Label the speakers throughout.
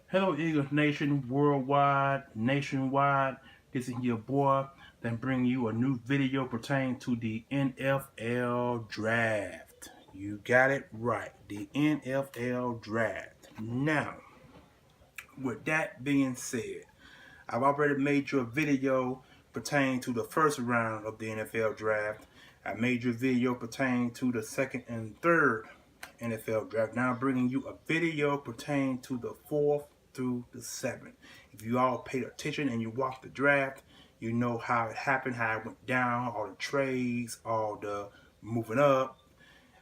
Speaker 1: Hello, Eagles Nation, worldwide, nationwide. This is your boy that bring you a new video pertaining to the NFL Draft. You got it right, the NFL Draft. Now, with that being said, I've already made you a video pertaining to the first round of the NFL Draft. I made you a video pertaining to the second and third NFL Draft. Now I'm bringing you a video pertaining to the fourth through the seventh. If you all paid attention and you watched the draft, you know how it happened, how it went down, all the trades, all the moving up,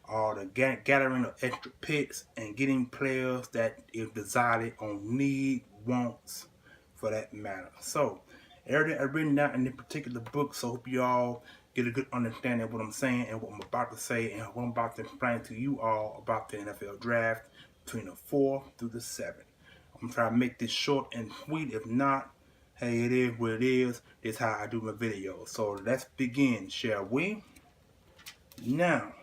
Speaker 1: all the gathering of extra picks, and getting players that is decided on need, wants, for that matter. So, everything I've written down in this particular book, so I hope you all get a good understanding of what I'm saying and what I'm about to say and what I'm about to explain to you all about the NFL Draft between the 4th through the 7th. I'm trying to make this short and sweet. If not, hey, it is what it is. This is how I do my videos. So let's begin, shall we? Now,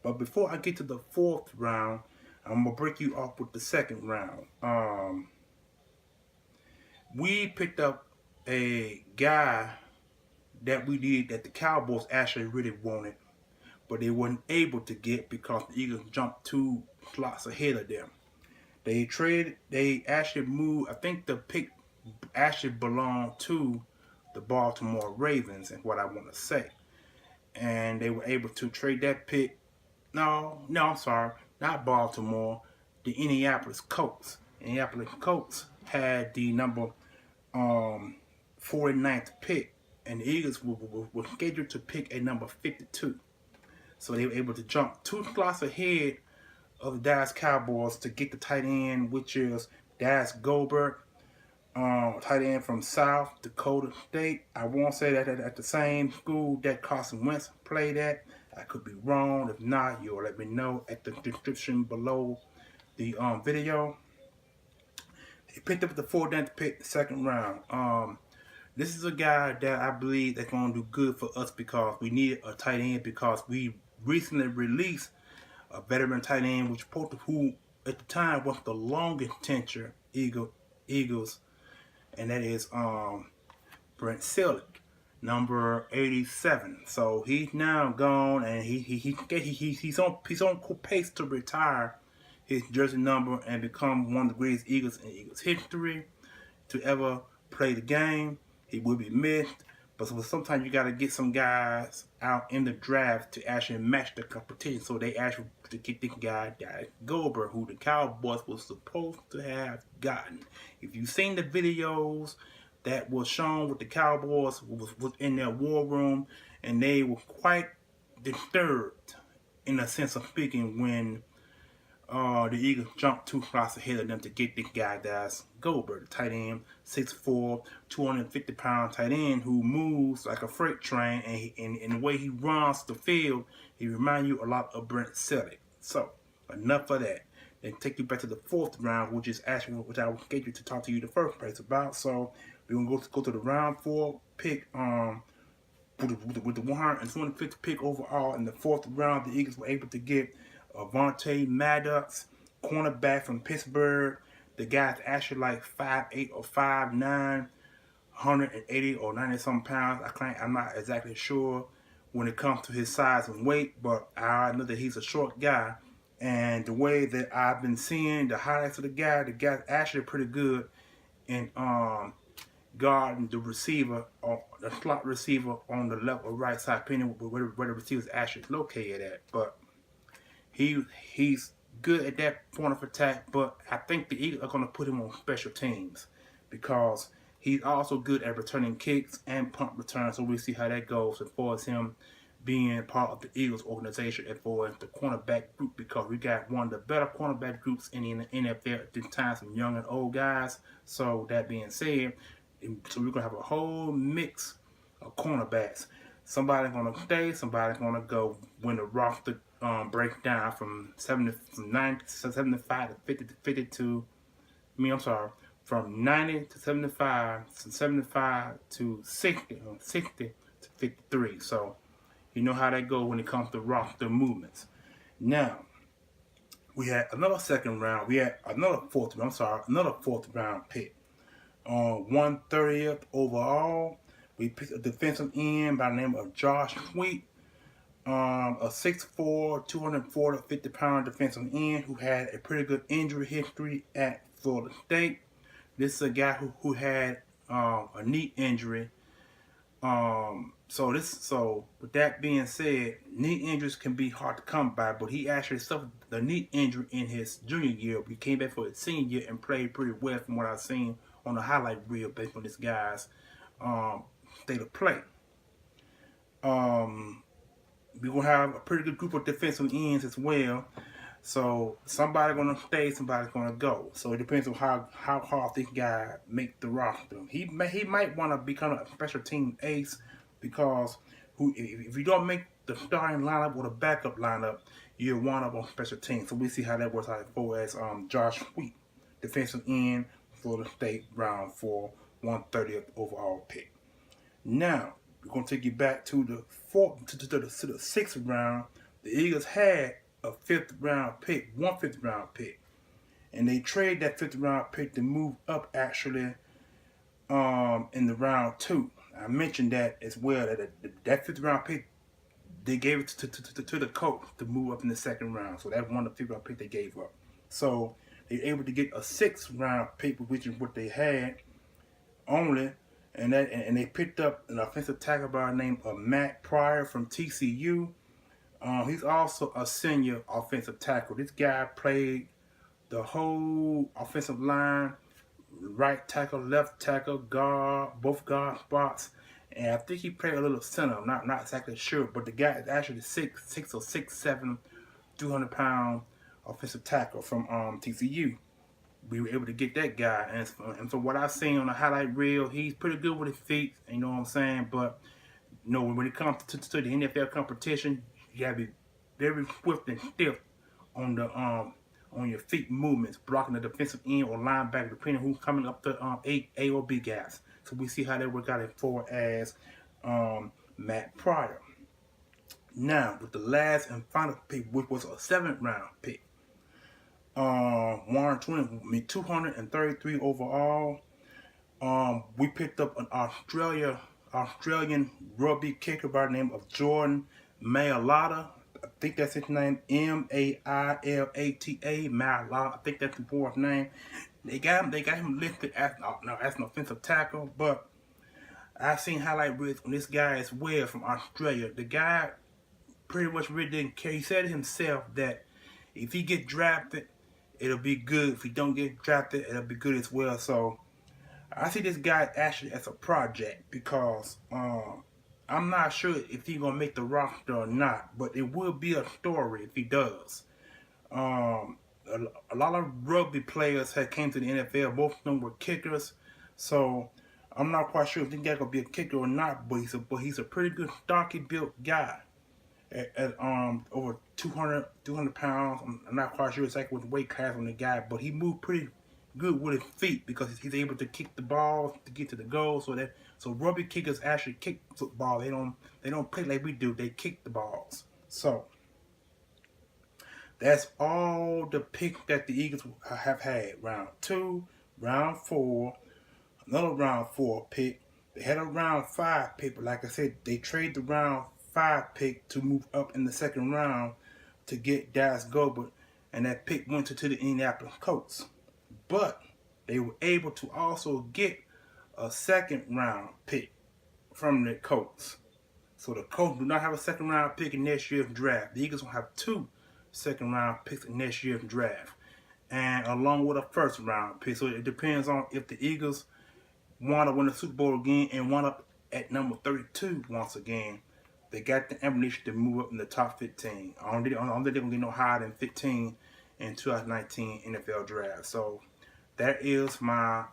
Speaker 1: but before I get to the 4th round, I'm gonna break you off with the 2nd round. We picked up a guy that we did that the Cowboys actually really wanted, but they weren't able to get because the Eagles jumped 2 slots ahead of them. They actually moved, I think the pick actually belonged to the Baltimore Ravens, and what I want to say. And they were able to trade that pick. No, I'm sorry, not Baltimore, the Indianapolis Colts. Indianapolis Colts had the number 49th pick, and the Eagles were scheduled to pick a number 52. So they were able to jump 2 slots ahead of the Dallas Cowboys to get the tight end, which is Dallas Goedert, tight end from South Dakota State. I won't say that at the same school that Carson Wentz played at. I could be wrong. If not, you'll let me know at the description below the video. He picked up the 49th pick, 2nd round. This is a guy that I believe that's going to do good for us because we needed a tight end because we recently released a veteran tight end, who at the time was the longest tenure Eagles, and that is Brent Celek, number 87. So he's now gone, and he's on pace to retire his jersey number and become one of the greatest Eagles in Eagles history to ever play the game. He will be missed, but sometimes you got to get some guys out in the draft to actually match the competition. So they actually to get the guy Dallas Goedert, who the Cowboys was supposed to have gotten. If you've seen the videos that was shown with the Cowboys was in their war room, and they were quite disturbed in a sense of speaking when the Eagles jumped 2 slots ahead of them to get the guy that's Goedert, the tight end, 6'4", 250-pound tight end who moves like a freight train, and the way he runs the field, he reminds you a lot of Brent Celek. So, enough of that. Then take you back to the 4th round, which is actually what I was scheduled to talk to you in the first place about. So, we're going to go to the round 4 pick, with the 125th pick overall in the 4th round. The Eagles were able to get Avonte Maddox, cornerback from Pittsburgh. The guy's actually like 5'8" or 5'9", 180 or 90 some pounds. I'm not exactly sure when it comes to his size and weight, but I know that he's a short guy. And the way that I've been seeing the highlights of the guy's actually pretty good in guarding the receiver or the slot receiver on the left or right side, depending where the receiver is actually located at. But he's good at that point of attack, but I think the Eagles are going to put him on special teams because he's also good at returning kicks and punt returns. So we'll see how that goes as far as him being part of the Eagles organization as far as the cornerback group, because we got one of the better cornerback groups in the NFL at this time, some young and old guys. So that being said, so we're going to have a whole mix of cornerbacks. Somebody's going to stay, somebody's going to go when the roster breaks down from 75 to 50 to 52. From 90 to 75, 75 to 60, 60 to 53. So you know how that goes when it comes to roster movements. Now, we had another second round. We had another fourth round pick. 130th overall, we picked a defensive end by the name of Josh Sweet, a 6'4", 240-50-pound defensive end who had a pretty good injury history at Florida State. This is a guy who had a knee injury. So with that being said, knee injuries can be hard to come by, but he actually suffered the knee injury in his junior year. He came back for his senior year and played pretty well from what I've seen on the highlight reel based on this guy's state of play. We will have a pretty good group of defensive ends as well. So somebody's gonna stay, somebody's gonna go. So it depends on how hard this guy make the roster. He might want to become a special team ace because if you don't make the starting lineup or the backup lineup, you're one up on special teams. So we see how that works out for as Josh Sweet, defensive end, Florida State, round 4, 130th overall pick. Now we're gonna take you back to the sixth round. The Eagles had a 5th round pick, one 5th round pick, and they trade that 5th round pick to move up actually in the round 2. I mentioned that as well, that 5th round pick, they gave it to the coach to move up in the 2nd round. So that's one of the 5th round pick they gave up. So they were able to get a 6th round pick, which is what they had only, and they picked up an offensive tackle by the name of Matt Pryor from TCU. He's also a senior offensive tackle. This guy played the whole offensive line, right tackle, left tackle, guard, both guard spots, and I think he played a little center. I'm not exactly sure, but the guy is actually 6'6" or 6'7", 200-pound offensive tackle from TCU. We were able to get that guy, and from what I've seen on the highlight reel, he's pretty good with his feet. You know what I'm saying? But you know, when it comes to the NFL competition, you gotta be very swift and stiff on the on your feet movements, blocking the defensive end or linebacker, depending who's coming up the A or B guys. So we see how they work out for as Matt Pryor. Now with the last and final pick, which was a 7th round pick, 233 overall. We picked up an Australian rugby kicker by the name of Jordan Mailata. I think that's his name, Mailata. Mailata. I think that's the boy's name. They got him listed as an offensive tackle, but I've seen highlight reels on this guy as well from Australia. The guy pretty much really didn't care. He said himself that if he gets drafted, it'll be good. If he don't get drafted, it'll be good as well. So I see this guy actually as a project because I'm not sure if he's gonna make the roster or not, but it will be a story if he does. A lot of rugby players had came to the NFL. Both of them were kickers, so I'm not quite sure if this guy gonna be a kicker or not. But he's a pretty good, stocky built guy. At over 200 pounds. I'm not quite sure exactly what the weight class on the guy, but he moved pretty good with his feet because he's able to kick the ball to get to the goal. So rugby kickers actually kick football. They don't play like we do. They kick the balls. So that's all the picks that the Eagles have had. Round 2, round 4, another round 4 pick. They had a round 5 pick, but like I said, they traded the round 5 pick to move up in the 2nd round to get Dallas Goedert, and that pick went to the Indianapolis Colts. But they were able to also get a 2nd round pick from the Colts. So the Colts do not have a 2nd round pick in next year's draft. The Eagles will have 2 2nd round picks in next year's draft, and along with a 1st round pick. So it depends on if the Eagles want to win the Super Bowl again and wind up at number 32 once again. They got the ammunition to move up in the top 15. I don't think they're going to get no higher than 15 in 2019 NFL draft. So that is my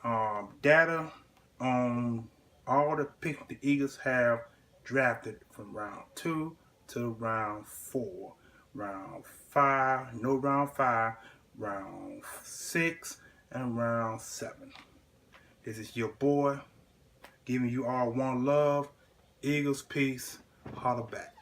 Speaker 1: data on all the picks the Eagles have drafted from round 2 to round 4. Round 5, no round 5, round 6, and round 7. This is your boy giving you all one love. Eagles, peace. Holler back.